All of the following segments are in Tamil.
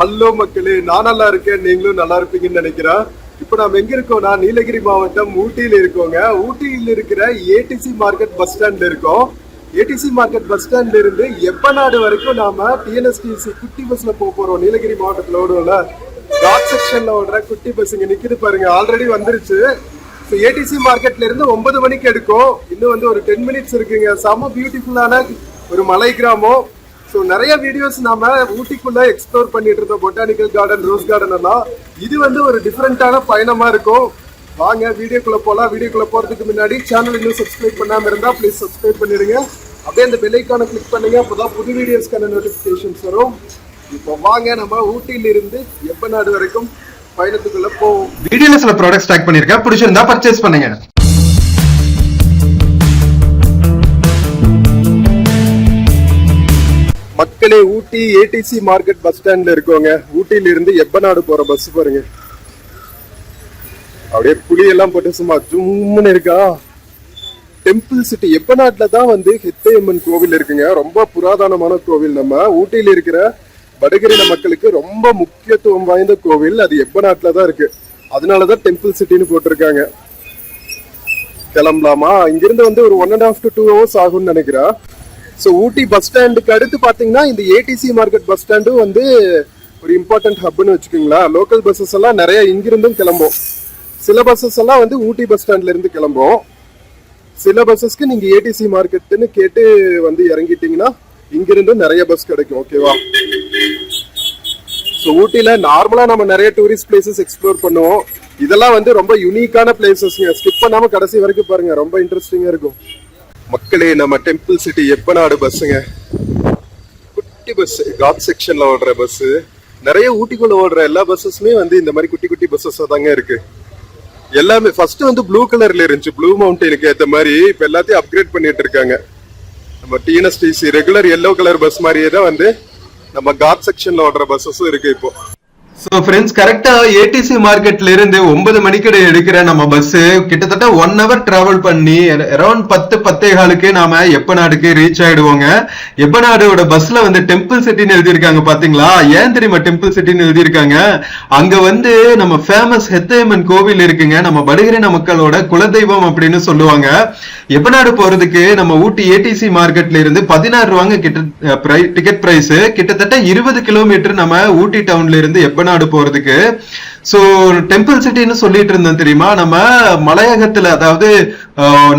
ஹலோ மக்களே, நான் நல்லா இருக்கேன், நீங்களும் நல்லா இருப்பீங்கன்னு நினைக்கிறேன். இப்போ நாம எங்க இருக்கோம்னா நீலகிரி மாவட்டம் ஊட்டியில இருக்கோங்க. ஊட்டியில் இருக்கிற ஏடிசி மார்க்கெட் பஸ் ஸ்டாண்ட்ல இருக்கோம். ஏடிசி மார்க்கெட் பஸ் ஸ்டாண்ட்ல இருந்து எப்பநாடு வரைக்கும் நாம டிஎன்எஸ்டிசி குட்டி பஸ்ல போறோம். நீலகிரி மாவட்டத்துல ஓடுவோம்ல, காட் செக்ஷன்ல ஓடுற குட்டி பஸ் இங்க நிக்குது பாருங்க, ஆல்ரெடி வந்துருச்சு. ஏடிசி மார்க்கெட்ல இருந்து 9 மணிக்கு எடுக்கும். இன்னும் வந்து ஒரு 10 மினிட்ஸ் இருக்குங்க. செம பியூட்டிஃபுல்லான ஒரு மலை கிராமம். ஸோ நிறைய வீடியோஸ் நாம ஊட்டிக்குள்ள எக்ஸ்ப்ளோர் பண்ணிட்டு இருந்தோம், பொட்டானிக்கல் கார்டன், ரோஸ் கார்டன் எல்லாம். இது வந்து ஒரு டிஃப்ரெண்டான பயணமா இருக்கும். வாங்க வீடியோக்குள்ள போலாம். வீடியோக்குள்ள போறதுக்கு முன்னாடி சேனல் இன்னும் சப்ஸ்கிரைப் பண்ணாம இருந்தா ப்ளீஸ் சப்ஸ்கிரைப் பண்ணிடுங்க. அப்படியே அந்த பெல் ஐகானை கிளிக் பண்ணுங்க, அப்போதான் புது வீடியோஸ்க்கான நோட்டிபிகேஷன்ஸ் வரும். இப்போ வாங்க நம்ம ஊட்டியில இருந்து எப்பநாடு வரைக்கும் பயணத்துக்குள்ள போவோம். வீடியோல சில ப்ராடக்ட்ஸ் டேக் பண்ணிருக்கேன், பிடிச்சிருந்தா பர்ச்சேஸ் பண்ணுங்க. மக்களே, ஊட்டி ஏடிசி மார்க்கெட் பஸ் ஸ்டாண்ட்ல இருக்கோங்க. ஊட்டியில இருந்து எப்பநாடு போற பஸ் பாருங்க, அப்படியே புளியெல்லாம் போட்டு சும்மா ஜும்முன்னு இருக்கா. டெம்பிள் சிட்டி எப்பநாட்டுல தான் வந்து ஹெத்தையம்மன் கோவில் இருக்குங்க. ரொம்ப புராதனமான கோவில். நம்ம ஊட்டியில இருக்கிற வடகிரின மக்களுக்கு ரொம்ப முக்கியத்துவம் வாய்ந்த கோவில். அது எப்பநாட்டுல தான் இருக்கு. அதனாலதான் டெம்பிள் சிட்டின்னு போட்டிருக்காங்க. கிளம்பலாமா? இங்கிருந்து வந்து ஒரு 1.5 to 2 hours ஆகும்னு நினைக்கிறேன். ஸோ ஊட்டி பஸ் ஸ்டாண்டுக்கு அடுத்து பார்த்தீங்கன்னா இந்த ஏடிசி மார்க்கெட் பஸ் ஸ்டாண்டும் வந்து ஒரு இம்பார்ட்டன்ட் ஹப்னு வச்சுக்கோங்களா. லோக்கல் பஸ்ஸஸ் எல்லாம் நிறைய இங்கிருந்தும் கிளம்பும். சில பஸ்ஸஸ் எல்லாம் வந்து ஊட்டி பஸ் ஸ்டாண்ட்ல இருந்து கிளம்பும். சில பஸ்ஸஸ்க்கு நீங்க ஏடிசி மார்க்கெட்னு கேட்டு வந்து இறங்கிட்டீங்கன்னா இங்கிருந்து நிறைய பஸ் கிடைக்கும். ஓகேவா? ஸோ ஊட்டியில நார்மலா நம்ம நிறைய டூரிஸ்ட் பிளேசஸ் எக்ஸ்ப்ளோர் பண்ணுவோம். இதெல்லாம் வந்து ரொம்ப யூனிக்கான பிளேசஸ்ங்க. ஸ்கிப் பண்ணாம கடைசி வரைக்கும் பாருங்க, ரொம்ப இன்ட்ரெஸ்டிங்கா இருக்கும். மக்களே, நம்ம டெம்பிள் சிட்டி எப்பநாடு பஸ்ஸுங்க. குட்டி பஸ், காட் செக்ஷன்ல ஓடுற பஸ். நிறைய ஊட்டிக்குள்ள ஓடுற எல்லா பஸ்ஸஸுமே வந்து இந்த மாதிரி குட்டி குட்டி பஸ்ஸஸ் தாங்க இருக்கு. எல்லாமே ஃபர்ஸ்ட் வந்து ப்ளூ கலர்ல இருந்துச்சு, ப்ளூ மவுண்டனுக்கு ஏற்ற மாதிரி. இப்ப எல்லாத்தையும் அப்கிரேட் பண்ணிட்டு இருக்காங்க. நம்ம TNSTC regular yellow colour bus மாதிரியே தான் வந்து நம்ம காட் செக்ஷன்ல ஓடுற பஸ்ஸஸும் இருக்கு இப்போ. சோ ஃப்ரெண்ட்ஸ், கரெக்டா ஏடிசி மார்க்கெட்ல இருந்து 9 மணிக்கு எடுக்கிற நம்ம பஸ் கிட்டத்தட்ட 1 hour டிராவல் பண்ணி அரௌண்ட் 10-10:15 நாம எப்பநாடுக்கு ரீச் ஆயிடுவோங்க. எப்பநாடோட பஸ்ல வந்து டெம்பிள் சிட்டின்னு எழுதியிருக்காங்க பாத்தீங்களா? ஏன் தெரியுமா டெம்பிள் சிட்டின்னு எழுதியிருக்காங்க? அங்க வந்து நம்ம ஃபேமஸ் ஹெத்தையம்மன் கோவில் இருக்குங்க. நம்ம வடகிரின மக்களோட குலதெய்வம் அப்படின்னு சொல்லுவாங்க. எப்பநாடு போறதுக்கு நம்ம ஊட்டி ஏடிசி மார்க்கெட்ல இருந்து 16 ரூபாங்க டிக்கெட் பிரைஸ். கிட்டத்தட்ட 20 கிலோமீட்டர் நம்ம ஊட்டி டவுன்ல இருந்து எப்பநாடு போறதுக்கு. சோ டெம்பிள் சிட்டின்னு சொல்லிட்டு இருந்தோம் தெரியுமா? நம்ம மலையகத்துல, அதாவது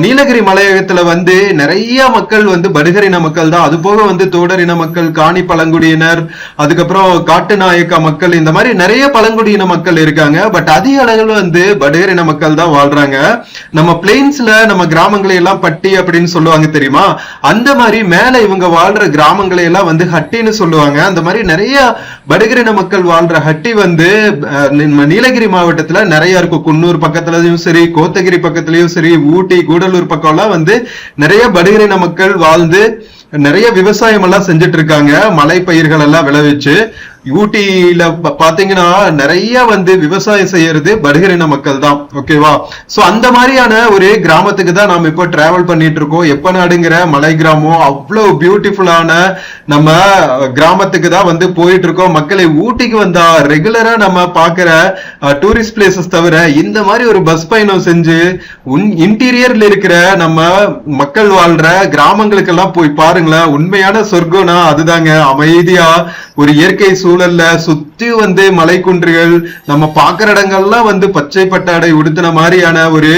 நீலகிரி மலையகத்துல வந்து நிறைய மக்கள் வந்து வடகிரின மக்கள் தான். அது போக வந்து தோடரின மக்கள், காணி பழங்குடியினர், அதுக்கப்புறம் காட்டுநாயக்க மக்கள், இந்த மாதிரி நிறைய பழங்குடியின மக்கள் இருக்காங்க. பட் அதிக அளவில் வந்து வடகிரின மக்கள் தான் வாழ்றாங்க. நம்ம பிளெயின்ஸ்ல நம்ம கிராமங்களை எல்லாம் பட்டி அப்படின்னு சொல்லுவாங்க தெரியுமா? அந்த மாதிரி மேல இவங்க வாழ்ற கிராமங்களை எல்லாம் வந்து ஹட்டின்னு சொல்லுவாங்க. அந்த மாதிரி நிறைய வடகிரின மக்கள் வாழ்ற ஹட்டி வந்து நீலகிரி மாவட்டத்துல நிறைய இருக்கும். குன்னூர் பக்கத்துலயும் சரி, கோத்தகிரி பக்கத்துலயும் சரி, ஊட்டி, கூடலூர் பக்கம் எல்லாம் வந்து நிறைய வடகிரின மக்கள் வாழ்ந்து நிறைய விவசாயம் எல்லாம் செஞ்சுட்டு இருக்காங்க. மலை பயிர்கள் எல்லாம் விளைவிச்சு. ஊட்டியில பாத்தீங்கன்னா நிறைய வந்து விவசாயம் செய்யறது வடகிரின மக்கள் தான். ஓகேவா? சோ அந்த மாதிரியான ஒரு கிராமத்துக்கு தான் நாம இப்போ டிராவல் பண்ணிட்டு இருக்கோம். எப்பநாடுங்கிற மலை கிராமம் அவ்வளவு பியூட்டிஃபுல்லான நம்ம கிராமத்துக்கு தான் வந்து போயிட்டு இருக்கோம். மக்களை, ஊட்டிக்கு வந்தா ரெகுலரா நம்ம பாக்குற டூரிஸ்ட் பிளேசஸ் தவிர இந்த மாதிரி ஒரு பஸ் பயணம் செஞ்சு இன்டீரியர்ல இருக்கிற நம்ம மக்கள் வாழ்ற கிராமங்களுக்கு எல்லாம் போய் பாருங்களேன். உண்மையான சொர்க்கம்னா அதுதாங்க. அமைதியா ஒரு இயற்கை சூழல்ல சுத்தி வந்து மலை குன்றுகள், நம்ம பாக்குற இடங்கள்லாம் வந்து பச்சை பட்டாடை உடுத்தின மாதிரியான ஒரு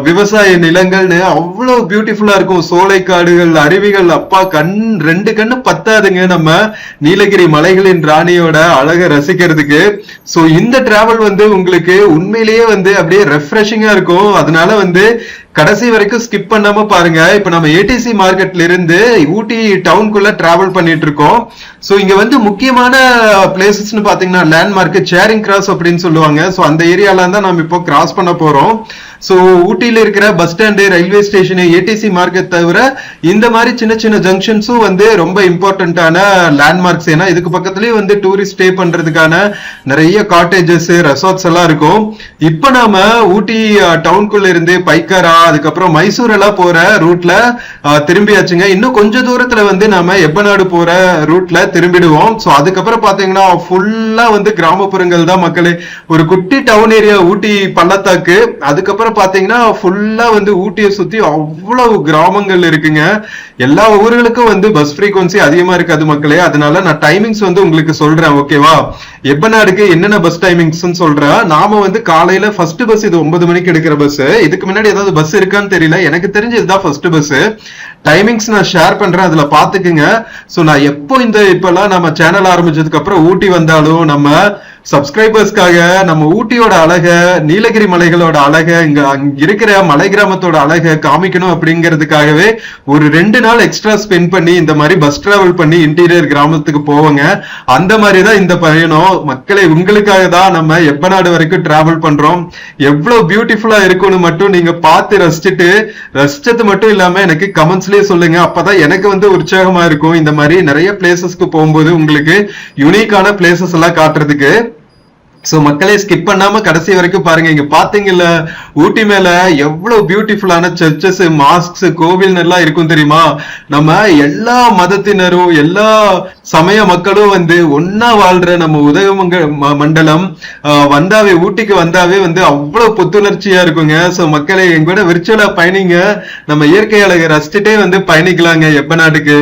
விவசாய நிலங்கள்னு அவ்வளவு பியூட்டிஃபுல்லா இருக்கும். சோலை காடுகள், அருவிகள், அப்பா ரெண்டு கண்ணு பத்தாதுங்க நம்ம நீலகிரி மலைகளின் ராணியோட அழகை ரசிக்கிறதுக்கு. சோ இந்த டிராவல் வந்து உங்களுக்கு உண்மையிலேயே வந்து அப்படியே ரெஃப்ரெஷிங்கா இருக்கும். அதனால வந்து கடைசி வரைக்கும் ஸ்கிப் பண்ணாம பாருங்க. இப்ப நம்ம ஏடிசி மார்க்கெட்ல இருந்து ஊட்டி டவுனுக்குள்ள டிராவல் பண்ணிட்டு இருக்கோம். சோ இங்க வந்து முக்கியமான பிளேசஸ்னு பாத்தீங்கன்னா லேண்ட்மார்க் சேரிங் கிராஸ் அப்படின்னு சொல்லுவாங்க. சோ அந்த ஏரியால தான் நம்ம இப்போ கிராஸ் பண்ண போறோம். சோ ஊட்டியில இருக்கிற bus stand, railway station, ADC market தவிர இந்த மாதிரி சின்ன சின்ன ஜங்ஷன்ஸும் வந்து ரொம்ப இம்பார்ட்டன்டான லேண்ட்மார்க்ஸ். ஏன்னா இதுக்கு பக்கத்துலயே வந்து டூரிஸ்ட் ஸ்டே பண்றதுக்கான நிறைய காட்டேஜஸ், ரெசார்ட்ஸ் எல்லாம் இருக்கும். இப்ப நாம ஊட்டி டவுனுக்குள்ள இருந்து பைக்காரா, அதுக்கப்புறம் மைசூர் எல்லாம் போற ரூட்ல திரும்பியாச்சுங்க. இன்னும் கொஞ்ச தூரத்துல வந்து நாம எப்பநாடு போற ரூட்ல திரும்பிடுவோம். சோ அதுக்கப்புறம் பாத்தீங்கன்னா ஃபுல்லா வந்து கிராமப்புறங்கள் தான் மக்களே. ஒரு குட்டி டவுன் ஏரியா ஊட்டி பள்ளத்தாக்கு. அதுக்கப்புறம் பாத்தீங்கன்னா ஃபுல்லா வந்து ஊட்டியை சுத்தி அவ்வளவு கிராமங்கள் இருக்குங்க. எல்லா ஊர்களுக்கும் வந்து பஸ் ஃப்ரீக்வன்சி அதிகமா இருக்காது மக்களே. அதனால நான் டைமிங்ஸ் வந்து உங்களுக்கு சொல்றேன், ஓகேவா? எப்பநாடுக்கு என்னென்ன பஸ் டைமிங்ஸ் சொல்றேன். நாம வந்து காலையில ஃபர்ஸ்ட் பஸ், இது 9 மணிக்கு எடுக்கிற பஸ். இதுக்கு முன்னாடி ஏதாவது பஸ் இருக்கான்னு தெரியல, எனக்கு தெரிஞ்சு இதுதான் ஃபர்ஸ்ட் பஸ். டைமிங்ஸ் நான் ஷேர் பண்றேன், அதுல பாத்துக்குங்க. சோ நான் எப்போ இப்பெல்லாம் நம்ம சேனல் ஆரம்பிச்சதுக்கு அப்புறம் ஊட்டி வந்தாலும் நம்ம சப்ஸ்கிரைபர்ஸ்க்காக நம்ம ஊட்டியோட அழக, நீலகிரி மலைகளோட அழக, அங்க இருக்கிற மலை கிராமத்தோட அழக காமிக்கணும் அப்படிங்கிறதுக்காகவே ஒரு 2 நாள் எக்ஸ்ட்ரா ஸ்பெண்ட் பண்ணி இந்த மாதிரி பஸ் டிராவல் பண்ணி இன்டீரியர் கிராமத்துக்கு போவோங்க. அந்த மாதிரிதான் இந்த பயணம் மக்களை. உங்களுக்காக தான் நம்ம எப்பநாடு வரைக்கும் டிராவல் பண்றோம். எவ்வளவு பியூட்டிஃபுல்லா இருக்கும்னு மட்டும் நீங்க பார்த்து ரசிச்சது மட்டும் இல்லாம எனக்கு கமெண்ட்ஸ்லயே சொல்லுங்க. அப்பதான் எனக்கு வந்து உற்சாகமா இருக்கும் இந்த மாதிரி நிறைய பிளேசஸ்க்கு போகும்போது உங்களுக்கு யூனிக்கான பிளேசஸ் எல்லாம் காட்டுறதுக்கு. சோ மக்களே, ஸ்கிப் பண்ணாம கடைசி வரைக்கும் பாருங்க. இங்க பாத்தீங்கல்ல, ஊட்டி மேல எவ்வளவு பியூட்டிஃபுல்லான சர்ச்சஸ், மாஸ்க்ஸ், கோவில் எல்லாம் இருக்கும் தெரியுமா? நம்ம எல்லா மதத்தினரும், எல்லா சமய மக்களும் வந்து ஒன்னா வாழ்ற நம்ம மண்டலம் வந்தாவே, ஊட்டிக்கு வந்தாவே வந்து அவ்வளவு புத்துணர்ச்சியா இருக்குங்க. சோ மக்களே, எங்கூட விர்ச்சுவலா பயணிங்க. நம்ம இயற்கை அழகை ரசிச்சுட்டே வந்து பயணிக்கலாங்க எப்பநாடுக்கு.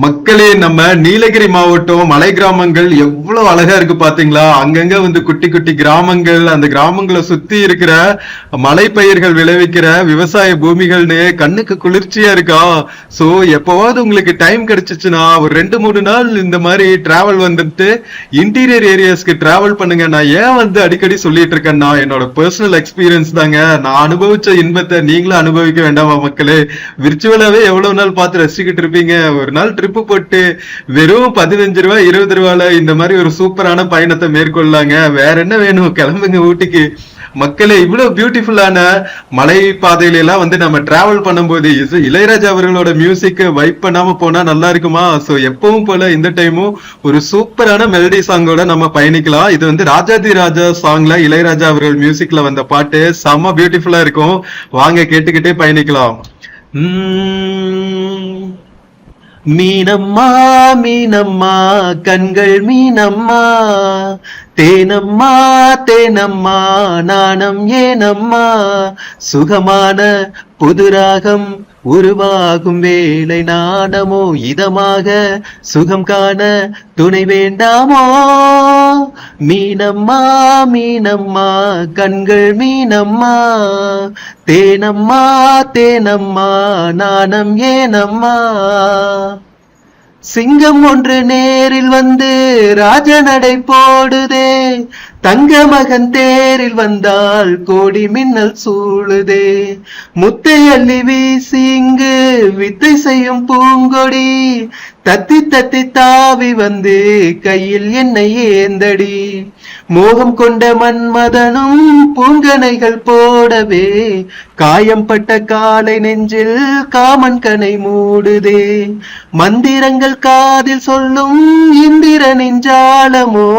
மக்களே, நம்ம நீலகிரி மாவட்டம் மலை கிராமங்கள் எவ்வளவு எவ்வளவு அழகா இருக்கு பாத்தீங்களா? அங்கங்க வந்து குட்டி குட்டி கிராமங்கள், அந்த கிராமங்களை சுத்தி இருக்கிற மலை பயிர்கள் விளைவிக்கிற விவசாய பூமிகள்னு கண்ணுக்கு குளிர்ச்சியா இருக்கா. சோ எப்பவாவது உங்களுக்கு டைம் கிடைச்சிச்சுன்னா ஒரு 2-3 நாள் இந்த மாதிரி டிராவல் வந்துட்டு இன்டீரியர் ஏரியாஸ்க்கு டிராவல் பண்ணுங்க. நான் ஏன் வந்து அடிக்கடி சொல்லிட்டு இருக்கேன்னா, என்னோட பர்சனல் எக்ஸ்பீரியன்ஸ் தாங்க. நான் அனுபவிச்ச இன்பத்தை நீங்களும் அனுபவிக்க வேண்டாமா மக்களே? விர்ச்சுவலாவே எவ்வளவு நாள் பார்த்து ரசிச்சுக்கிட்டு இருப்பீங்க. ஒரு நாள் ட்ரிப்பு போட்டு வெறும் 15 ரூபாய் 20 ரூபாயில இந்த மாதிரி ஒரு சூப்பரான பயணத்தை மேற்கொள்ளாங்க. வேற என்ன வேணும்? கிளம்புங்க ஊட்டிக்கு. மக்களே, இவ்வளவு பியூட்டிஃபுல்லான மலை பாதையில எல்லாம் வந்து நம்ம டிராவல் பண்ணும்போது இளையராஜா அவர்களோட மியூசிக் வைப் பண்ணாம போனா நல்லா இருக்குமா? சோ எப்பவும் போல இந்த டைமும் ஒரு சூப்பரான மெலடி சாங்கோட நம்ம பயணிக்கலாம். இது வந்து ராஜாதி ராஜா சாங்ல இளையராஜா அவர்கள் மியூசிக்ல வந்த பாட்டு செம்ம பியூட்டிஃபுல்லா இருக்கும். வாங்க கேட்டுக்கிட்டே பயணிக்கலாம். மீனம்மா மீனம்மா கண்கள் மீனம்மா, தேனம்மா தேனம்மா நாணம் ஏனம்மா, சுகமான புதுராகம் உருவாகும் வேளை நாணமோ இதமாக சுகம் காண துணை வேண்டாமோ. மீனம்மா மீனம்மா கண்கள் மீனம்மா, தேனம்மா தேனம்மா நாணம் ஏனம்மா. சிங்கம் ஒன்று நேரில் வந்து ராஜநடை போடுதே, தங்க மகன் தேரில் வந்தால் கோடி மின்னல் சூழுதே. முத்தை அள்ளி வீசி இங்கு வித்தை செய்யும் பூங்கொடி, தத்தி தத்தி தாவி வந்து கையில் என்னை ஏந்தடி. மோகம் கொண்ட மன்மதனும் பூங்கனைகள் போடவே, காயம்பட்ட காலை நெஞ்சில் காமன் கனை மூடுதே. மந்திரங்கள் காதில் சொல்லும் இந்திரனின் ஜாலமோ,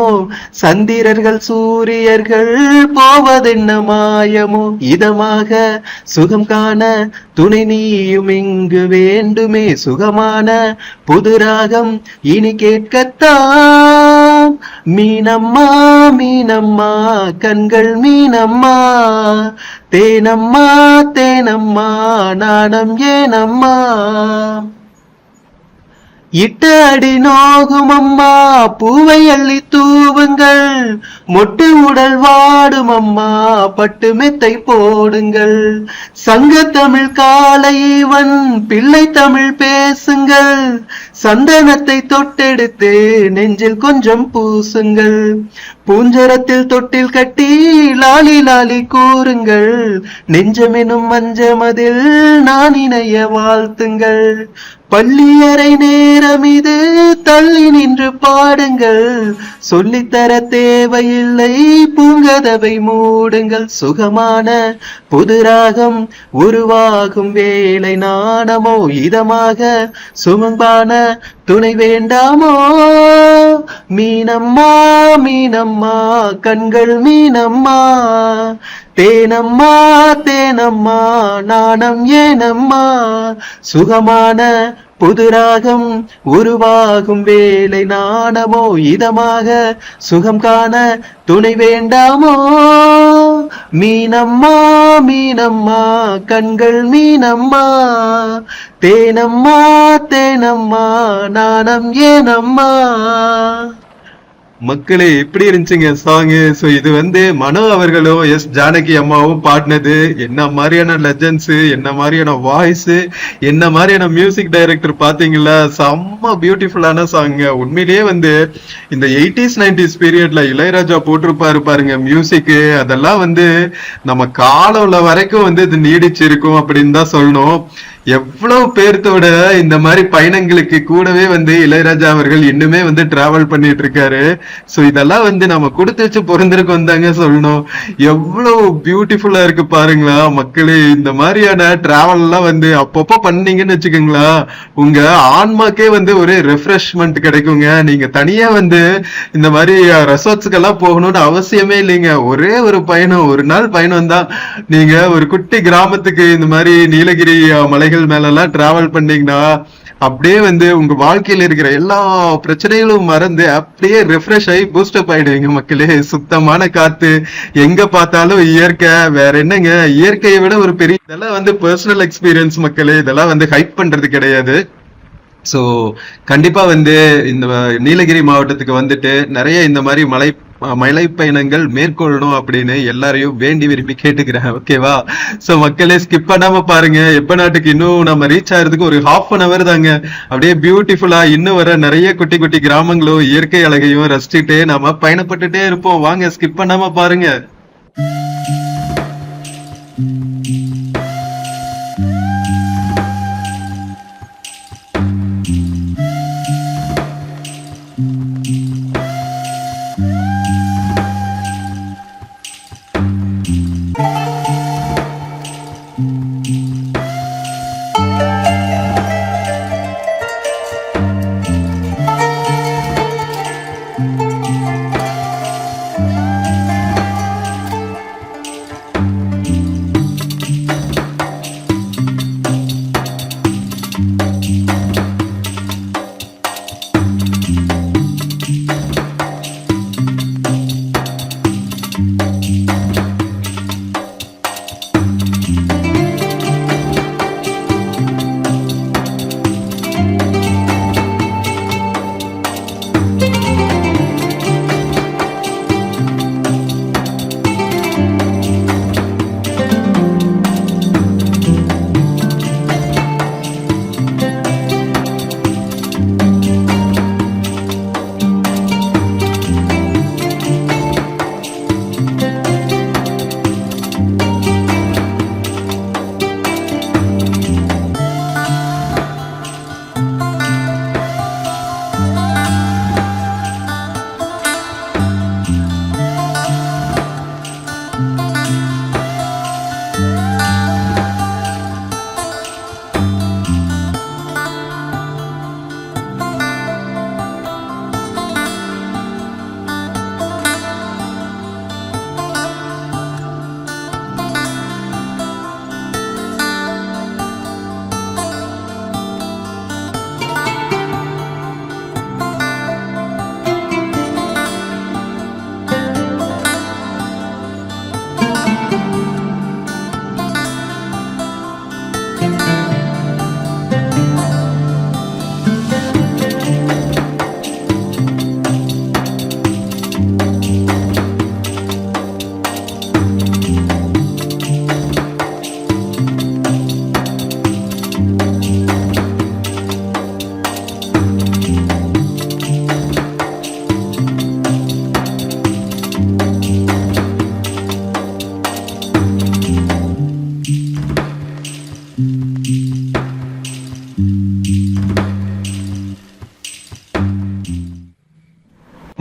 சந்திரர்கள் சூரியர்கள் போவதென்ன மாயமோ. இதமாக சுகம் காண துணை நீயும் இங்கு வேண்டுமே, சுகமான புதுராகம் இனி கேட்கத்தான். மீனம்மா மீனம்மா கண்கள் மீனம்மா, தேனம்மா தேனம்மா நாணம் ஏனம்மா. இட்ட அடி நோகும் அம்மா பூவை அள்ளி தூவுங்கள், மொட்டு உடல் வாடும் அம்மா பட்டு மெத்தை போடுங்கள். சங்க தமிழ் காலைவன் பிள்ளை தமிழ் பேசுங்கள், சந்தனத்தை தொட்டெடுத்து நெஞ்சில் கொஞ்சம் பூசுங்கள். பூஞ்சரத்தில் தொட்டில் கட்டி லாலி லாலி கூறுங்கள், நெஞ்சமெனும் மஞ்சமதில் நான் இணைய வாழ்த்துங்கள். பள்ளியறை நேரம் இது தள்ளி நின்று பாடுங்கள், சொல்லித்தர தேவையில்லை பூங்கதவை மூடுங்கள். சுகமான புதுராகம் உருவாகும் வேளை நாணமோ இதமாக சுமம்பான துணை வேண்டாமோ. மீனம்மா மீனம்மா கண்கள் மீனம்மா, தேனம்மா தேனம்மா நாணம் ஏனம்மா, சுகமான புதுராகம் உருவாகும் வேளை நாணமோ இதமாக சுகம் காண துணை வேண்டாமோ. மீனம்மா மீனம்மா கண்கள் மீனம்மா, தேனம்மா தேனம்மா நாணம் ஏனம்மா. மக்களே, எப்படி இருந்துச்சுங்க சாங்கு? சோ இது வந்து மனோ அவர்களும் எஸ் ஜானகி அம்மாவும் பாடினது. என்ன மாதிரியான லெஜண்ட்ஸ், என்ன மாதிரியான வாய்ஸ், என்ன மாதிரியான மியூசிக் டைரக்டர் பாத்தீங்களா? செம்ம பியூட்டிஃபுல்லான சாங். உண்மையிலேயே வந்து இந்த 80s 90s பீரியட்ல இளையராஜா போட்டிருப்பாரு பாருங்க மியூசிக், அதெல்லாம் வந்து நம்ம காலம் வரைக்கும் வந்து இது நீடிச்சு இருக்கும் அப்படின்னு தான் சொல்லணும். எவ்வளவு பேர்த்தோட இந்த மாதிரி பயணங்களுக்கு கூடவே வந்து இளையராஜா அவர்கள் இன்னுமே வந்து டிராவல் பண்ணிட்டு இருக்காரு. சோ இதெல்லாம் வந்து நம்ம கொடுத்து வச்சு பொருந்திருக்கோம் தாங்க சொல்லணும். எவ்வளவு பியூட்டிஃபுல்லா இருக்கு பாருங்களா மக்களே. இந்த மாதிரியான டிராவல் எல்லாம் வந்து அப்பப்போ பண்ணீங்கன்னு வச்சுக்கோங்களா, உங்க ஆன்மாக்கே வந்து ஒரு ரெஃப்ரெஷ்மெண்ட் கிடைக்குங்க. நீங்க தனியா வந்து இந்த மாதிரி ரெசார்ட்ஸ்க்கு எல்லாம் போகணும்னு அவசியமே இல்லைங்க. ஒரே ஒரு பயணம், ஒரு நாள் பயணம் தான். நீங்க ஒரு குட்டி கிராமத்துக்கு இந்த மாதிரி நீலகிரி மலைகள் மேல எல்லாம் டிராவல் பண்ணீங்கன்னா அப்படியே வந்து உங்க வாழ்க்கையில இருக்கிற எல்லா பிரச்சனைகளும் மறந்து அப்படியே ரெஃப்ரெஷ் ஆகி பூஸ்டப் ஆயிடுவீங்க மக்களே. சுத்தமான காத்து, எங்க பார்த்தாலும் இயற்கை. வேற என்னங்க, இயற்கையை விட ஒரு பெரிய இதெல்லாம் வந்து பர்சனல் எக்ஸ்பீரியன்ஸ் மக்களே. இதெல்லாம் வந்து ஹைப் பண்றது கிடையாது. ஸோ கண்டிப்பா வந்து இந்த நீலகிரி மாவட்டத்துக்கு வந்துட்டு நிறைய இந்த மாதிரி மலை பயணங்கள் மேற்கொள்ளணும் அப்படின்னு எல்லாரையும் வேண்டி விரும்பி கேட்டுக்கிறேன். ஓகேவா? சோ மக்களே ஸ்கிப் பண்ணாம பாருங்க. எப்ப நாட்டுக்கு இன்னும் நம்ம ரீச் ஆகிறதுக்கு ஒரு ½ தாங்க. அப்படியே பியூட்டிஃபுல்லா இன்னும் வர நிறைய குட்டி குட்டி கிராமங்களும் இயற்கை அழகையும் ரசிச்சுட்டு நாம பயணப்பட்டுட்டே இருப்போம். வாங்க ஸ்கிப் பண்ணாம பாருங்க.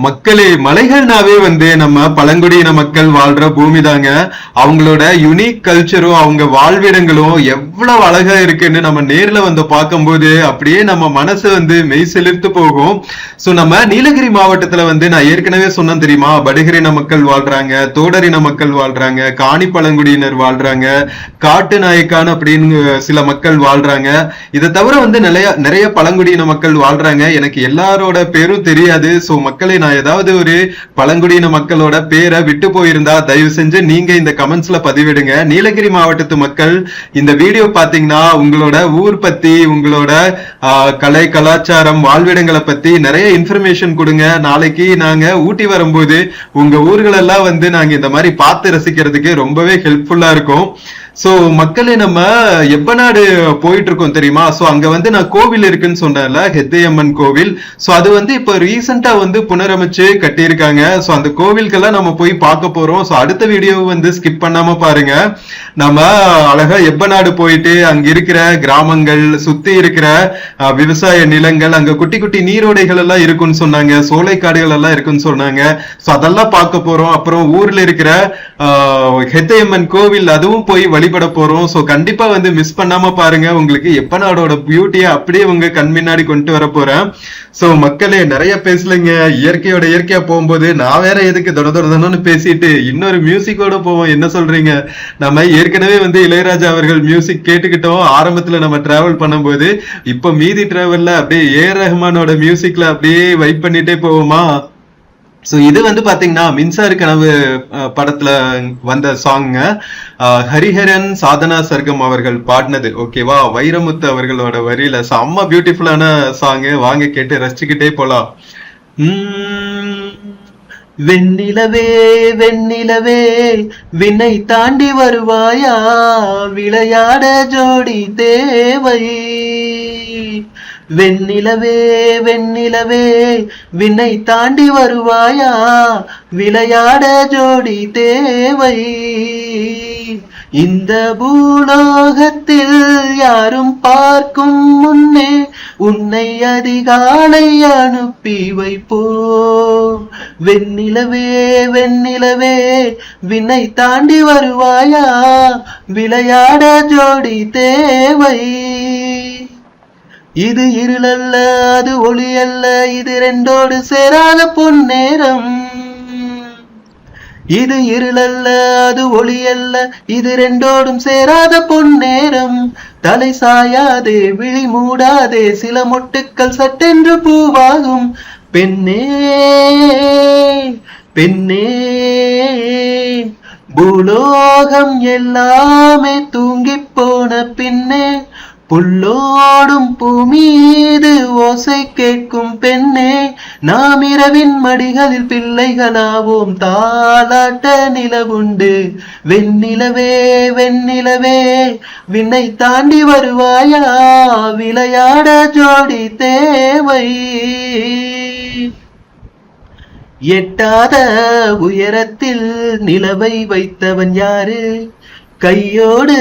மக்களே, மலைகள்னாவே வந்து நம்ம பழங்குடியின மக்கள் வாழ்ற பூமி தாங்க. அவங்களோட யுனிக் கல்ச்சரும் அவங்க வாழ்விடங்களும் எவ்வளவு அழகா இருக்குன்னு நம்ம நேர்ல வந்து பார்க்கும்போது அப்படியே நம்ம மனசு வந்து மெய் செலுத்து போகும். சோ நம்ம நீலகிரி மாவட்டத்துல வந்து நான் ஏற்கனவே சொன்னேன் தெரியுமா, படுகரின மக்கள் வாழ்றாங்க, தோடரின மக்கள் வாழ்றாங்க, காணி பழங்குடியினர் வாழ்றாங்க, காட்டு நாயக்கான் அப்படின்னு சில மக்கள் வாழ்றாங்க. இதை தவிர வந்து நிறைய பழங்குடியின மக்கள் வாழ்றாங்க. எனக்கு எல்லாரோட பேரும் தெரியாது. சோ மக்களை நான் ஏதாவது ஒரு பழங்குடியின மக்களோட பேரை விட்டு போயிருந்தா தயவு செஞ்சு நீங்க இந்த கமெண்ட்ஸ்ல பதிவிடுங்க. நீலகிரி மாவட்டத்து மக்கள் இந்த வீடியோ பாத்தீங்கன்னா உங்களோட ஊர் பத்தி, உங்களோட கலை கலாச்சாரம் வாழ்விடங்களை பத்தி நிறைய இன்ஃபர்மேஷன் கொடுங்க. நாளைக்கு நாங்க ஊட்டி வரும்போது உங்க ஊர்களெல்லாம் வந்து நாங்க இந்த மாதிரி பார்த்து ரசிக்கிறதுக்கு ரொம்பவே ஹெல்ப்ஃபுல்லா இருக்கும். சோ மக்களே, நம்ம எப்பநாடு போயிட்டு இருக்கோம் தெரியுமா? சோ அங்க வந்து நான் கோவில் இருக்குன்னு சொன்னேன்ல, ஹெத்தையம்மன் கோவில். சோ அது வந்து இப்ப ரீசெண்டா வந்து புனரமைச்சு கட்டியிருக்காங்க. சோ அந்த கோவிலுக்கெல்லாம் நம்ம போய் பார்க்க போறோம். சோ அடுத்த வீடியோ வந்து ஸ்கிப் பண்ணாம பாருங்க. நம்ம அழகா எப்பநாடு போயிட்டு அங்க இருக்கிற கிராமங்கள், சுத்தி இருக்கிற விவசாய நிலங்கள், அங்க குட்டி குட்டி நீரோடைகள் எல்லாம் இருக்குன்னு சொன்னாங்க, சோலைக்காடுகள் எல்லாம் இருக்குன்னு சொன்னாங்க. சோ அதெல்லாம் பார்க்க போறோம். அப்புறம் ஊர்ல இருக்கிற ஹெத்தையம்மன் கோவில் அதுவும் போய் வழிபட போறோம். சோ கண்டிப்பா வந்து மிஸ் பண்ணாம பாருங்க. உங்களுக்கு எப்பநாடோட பியூட்டியை அப்படியே உங்க கண் முன்னாடி கொண்டு வர போறேன். சோ மக்களே, நிறைய பேசலைங்க. இயற்கையா போகும்போது நான் வேற எதுக்கு தொடர்ந்து பேசிட்டு இன்னொரு மியூசிக்கோட போவோம். என்ன சொல்றீங்க? நம்ம ஏற்கனவே வந்து இளையராஜா அவர்கள் மியூசிக் கேட்டுக்கிட்டோம் ஆரம்பத்துல நம்ம டிராவல் பண்ணும்போது. இப்ப மீதி டிராவல்ல அப்படியே ரஹ்மானோட மியூசிக்ல அப்படியே வைப் பண்ணிட்டே போவோமா? சோ இது வந்து பாத்தீங்கன்னா மின்சார கனவு படத்துல வந்த சாங். ஹரிஹரன் சாதனா சர்க்கம் அவர்கள் பாடினது. ஓகேவா, வைரமுத்து அவர்களோட வரியில செம்ம பியூட்டிஃபுல்லான சாங். வாங்க கேட்டு ரசிச்சுக்கிட்டே போலாம். வெண்ணிலவே வெண்ணிலவே விண்ணை தாண்டி வருவாயா, விளையாட ஜோடி தேவை. வெண்ணிலவே வெண்ணிலவே விண்ணை தாண்டி வருவாயா, விளையாட ஜோடி தேவை. இந்த பூலோகத்தில் யாரும் பார்க்கும் முன்னே உன்னை அதிகாலை அனுப்பி வைப்போம். வெண்ணிலவே வெண்ணிலவே விண்ணை தாண்டி வருவாயா, விளையாட ஜோடி தேவை. இது இருளல்ல அது ஒளி அல்ல, இது ரெண்டோடு சேராத பொன்னேரம். இது இருளல்ல அது ஒளி அல்ல, இது ரெண்டோடும் சேராத பொன்னேரம். தலை சாயாதே விழி மூடாதே, சில மொட்டுக்கள் சட்டென்று பூவாகும். பெண்ணே பெண்ணே பூலோகம் எல்லாமே தூங்கி போன பின்னே, புல்லோடும் பூமீது ஓசை கேட்கும் பெண்ணே, நாம் இரவின் மடிகளில் பிள்ளைகளாவோம், தாலாட்ட நிலவுண்டு. வெண்ணிலவே வெண்ணிலவே விண்ணை தாண்டி வருவாயா, விளையாட ஜோடி தேவை. எட்டாத உயரத்தில் நிலவை வைத்தவன் யாரு, கையோடு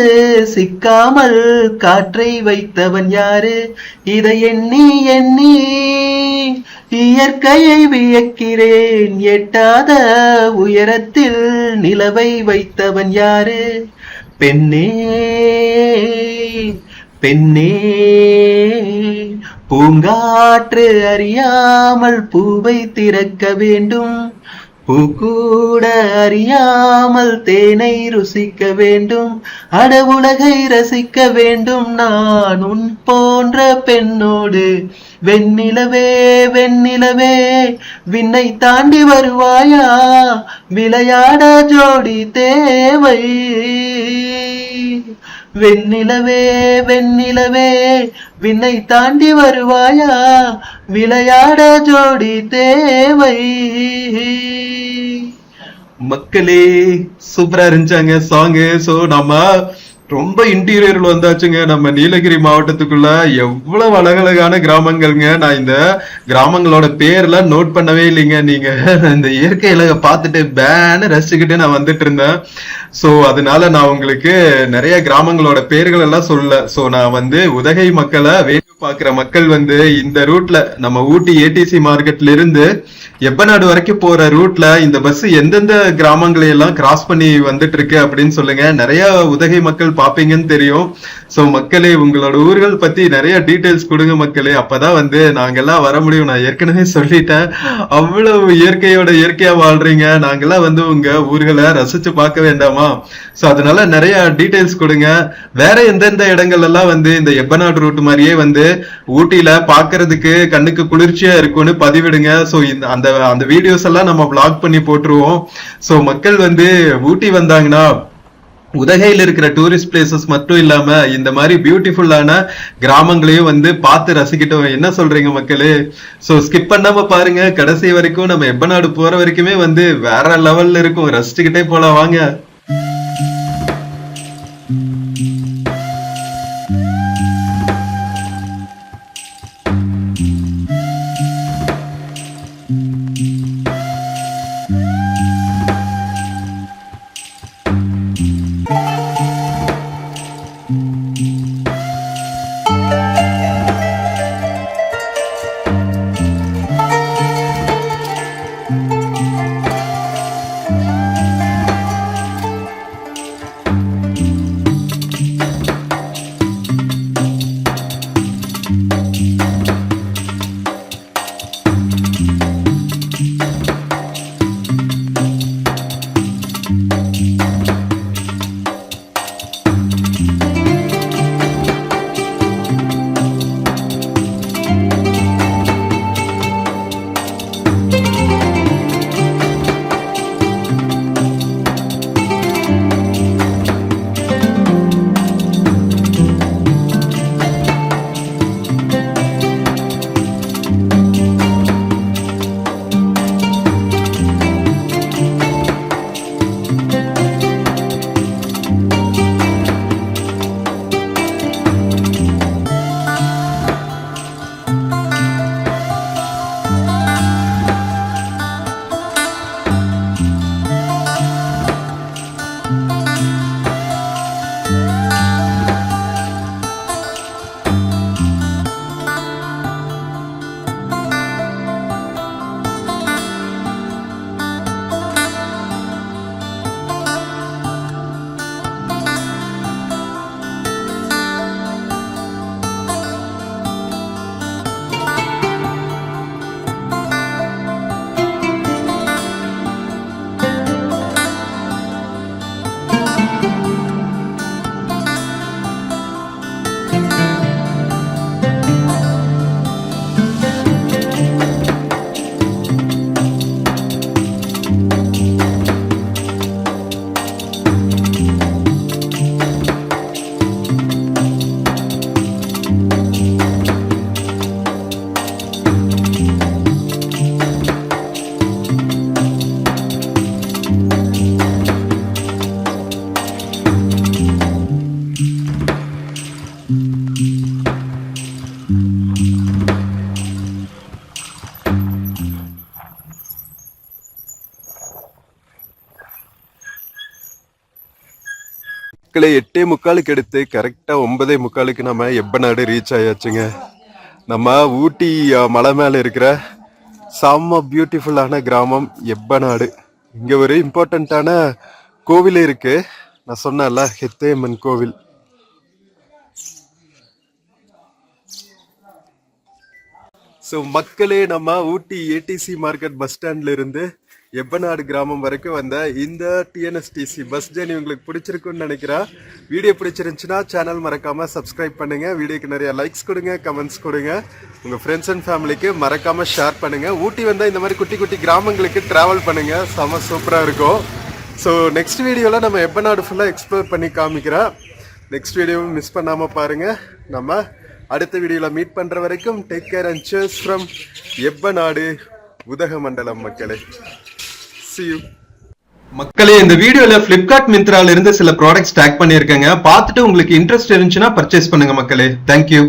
சிக்காமல் காற்றை வைத்தவன் யாரு. இதை எண்ணி எண்ணி இயற்கையை வியக்கிறேன். எட்டாத உயரத்தில் நிலவை வைத்தவன் யாரு. பெண்ணே பெண்ணே பூங்காற்று அறியாமல் பூவை திறக்க வேண்டும், பூக்கூட அறியாமல் தேனை ருசிக்க வேண்டும். அட உலகை ரசிக்க வேண்டும் நான் உன் போன்ற பெண்ணோடு. வெண்ணிலவே வெண்ணிலவே விண்ணை தாண்டி வருவாயா, விளையாட ஜோடி தேவை. வெண்ணிலவே வெண்ணிலவே விண்ணை தாண்டி வருவாயா, விளையாட ஜோடி தேவை. மக்களே சூப்பரா இருந்துச்சாங்க சாங். சோ நம்ம ரொம்ப இன்டீரியர்ல வந்தாச்சுங்க. நம்ம நீலகிரி மாவட்டத்துக்குள்ள எவ்வளவு அழகழகான கிராமங்கள்ங்க. நான் இந்த கிராமங்களோட பேர்லாம் நோட் பண்ணவே இல்லைங்க. நீங்க இந்த இயற்கையில பார்த்துட்டு பேன்னு ரசிச்சுக்கிட்டு நான் வந்துட்டு இருந்தேன். சோ அதனால நான் உங்களுக்கு நிறைய கிராமங்களோட பேர்கள் எல்லாம் சொல்ல. சோ நான் வந்து உதகை மக்களை வேண்டி பாக்குற மக்கள் வந்து இந்த ரூட்ல நம்ம ஊட்டி ஏடிசி மார்க்கெட்ல இருந்து எப்பநாடு வரைக்கும் போற ரூட்ல இந்த பஸ் எந்தெந்த கிராமங்களை எல்லாம் கிராஸ் பண்ணி வந்துட்டு இருக்கு அப்படின்னு சொல்லுங்க. நிறைய உதகை மக்கள் பாப்பீங்கன்னு தெரியும். சோ மக்களே உங்களோட ஊர்கள் பத்தி நிறைய டீடைல்ஸ் கொடுங்க மக்களே. அப்பதான் வந்து நாங்கெல்லாம் வர முடியும். நான் ஏற்கனவே சொல்லிட்டேன், அவ்வளவு இயற்கையோட இயற்கையா வாழ்றீங்க. நாங்கெல்லாம் வந்து உங்க ஊர்களை ரசிச்சு பார்க்க வேண்டாமா? சோ அதனால நிறைய டீடைல்ஸ் கொடுங்க. வேற எந்தெந்த இடங்கள் எல்லாம் வந்து இந்த எப்பநாடு ரூட் மாதிரியே வந்து ஊட்டியில பாக்குறதுக்கு கண்ணுக்கு குளிர்ச்சியா இருக்கும்னு பதிவிடுங்க. சோ அந்த வீடியோஸ் எல்லாம் நம்ம பிளாக் பண்ணி போட்டுருவோம். சோ மக்கள் வந்து ஊட்டி வந்தாங்கன்னா உதகையில் இருக்கிற டூரிஸ்ட் பிளேசஸ் மட்டும் இல்லாம இந்த மாதிரி பியூட்டிஃபுல்லான கிராமங்களையும் வந்து பார்த்து ரசிக்கிட்டோம். என்ன சொல்றீங்க மக்களே? சோ ஸ்கிப் பண்ணாம பாருங்க கடைசி வரைக்கும். நம்ம எப்பநாடு போற வரைக்குமே வந்து வேற லெவல்ல இருக்கும். ரசிச்சுக்கிட்டே போலாம் வாங்க. மக்களே 8:45 எடுத்து கரெக்டா 9:45 நம்ம எப்பநாடு ரீச் ஆயாச்சுங்க. நம்ம ஊட்டி மலை மேல இருக்கிற செம்ம பியூட்டிஃபுல்லான கிராமம் எப்பநாடு. இங்க ஒரு இம்பார்ட்டண்ட்டான கோவில் இருக்கு. நான் சொன்னேன்ல, ஹெத்தையம்மன் கோவில். ஸோ மக்களே, நம்ம ஊட்டி ஏடிசி மார்க்கெட் பஸ் ஸ்டாண்ட்ல இருந்து எப்பநாடு கிராமம் வரைக்கும் வந்த இந்த டிஎன்எஸ்டிசி பஸ் ஜேர்னி உங்களுக்கு பிடிச்சிருக்குன்னு நினைக்கிறேன். வீடியோ பிடிச்சிருந்துச்சுன்னா சேனல் மறக்காம சப்ஸ்கிரைப் பண்ணுங்க. வீடியோக்கு நிறைய லைக்ஸ் கொடுங்க, கமெண்ட்ஸ் கொடுங்க. உங்க ஃப்ரெண்ட்ஸ் அண்ட் ஃபேமிலிக்கு மறக்காம ஷேர் பண்ணுங்க. ஊட்டி வந்தால் இந்த மாதிரி குட்டி குட்டி கிராமங்களுக்கு டிராவல் பண்ணுங்க, செம சூப்பராக இருக்கும். ஸோ நெக்ஸ்ட் வீடியோவில் நம்ம எப்பநாடு ஃபுல்லாக எக்ஸ்ப்ளோர் பண்ணி காமிக்கிறேன். நெக்ஸ்ட் வீடியோவும் மிஸ் பண்ணாமல் பாருங்கள். நம்ம அடுத்த வீடியோவில் மீட் பண்ணுற வரைக்கும் take care and cheers from Eppanadu Udhagamandalam மக்களே. See you. மக்களே, இந்த வீடியோல Flipkart மிந்த்ரால இருந்து சில ப்ராடக்ட்ஸ் டேக் பண்ணியிருக்கேங்க. பார்த்துட்டு உங்களுக்கு இன்ட்ரெஸ்ட் இருந்துச்சுன்னா பர்ச்சேஸ் பண்ணுங்க மக்களே. தேங்க்யூ.